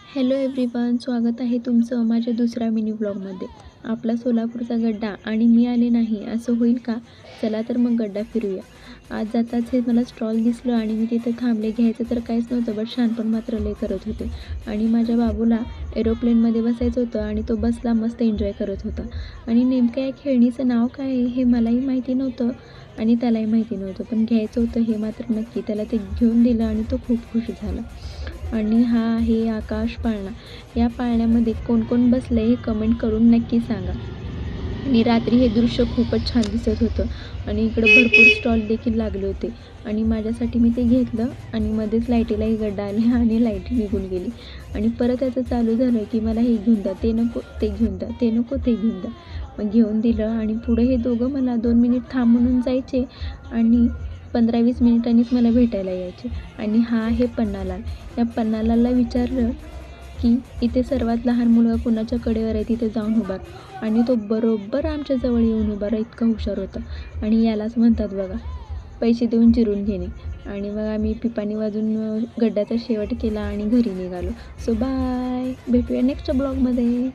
Hello everyone, स्वागत आहे तुमचं माझ्या दुसऱ्या मिनी ब्लॉगमध्ये. आपला सोलापूरचा गड्डा आणि मी आले नाही असं होईल का? चला तर मग गड्डा फिरूया. आज जाताच हे मला स्टॉल दिसलं आणि मी तिथे थांबले. घ्यायचं तर काहीच नव्हतं, बट शहाणपण मात्र लय करत होते. आणि माझ्या बाबूला एरोप्लेनमध्ये बसायचं होतं आणि तो बसला, मस्त एन्जॉय करत होता. आणि नेमकं या खेळणीचं नाव काय आहे हे मलाही माहिती नव्हतं आणि त्यालाही माहिती नव्हतं, पण घ्यायचं होतं हे मात्र नक्की. त्याला ते घेऊन दिलं आणि तो खूप खुश झाला. आणि हा आहे आकाश पाळणा. या पाळण्यामध्ये कोण कोण बसलं हे कमेंट करून नक्की सांगा. आणि रात्री हे दृश्य खूपच छान दिसत होतं आणि इकडं भरपूर स्टॉल देखील लागले होते. आणि माझ्यासाठी मी ते घेतलं आणि मध्येच लाईटीलाही गड्डा आले आणि लाईट निघून गेली. आणि परत त्याचं चालू झालं की मला हे घेऊन द्या, ते नको ते घेऊन द्या, ते नको ते घेऊन द्या. मग घेऊन दिलं आणि पुढे हे दोघं मला 2 मिनिट थांब म्हणून जायचे आणि 15-20 मिनिटांनीच मला भेटायला यायचे. आणि हा आहे पन्नालाल. या पन्नालालला विचारलं की इथे सर्वात लहान मुलगा कुणाच्या कडेवर आहे तिथे जाऊन उभा राहा. आणि तो बरोबर आमच्या जवळ येऊन उभा राहा, इतका हुशार होता. आणि यालाच म्हणतात बघा पैसे देऊन चिरून घेणे. आणि मग आम्ही पिपाणी वाजून गड्ड्याचा शेवट केला आणि घरी निघालो. सो बाय, भेटूया नेक्स्ट ब्लॉगमध्ये.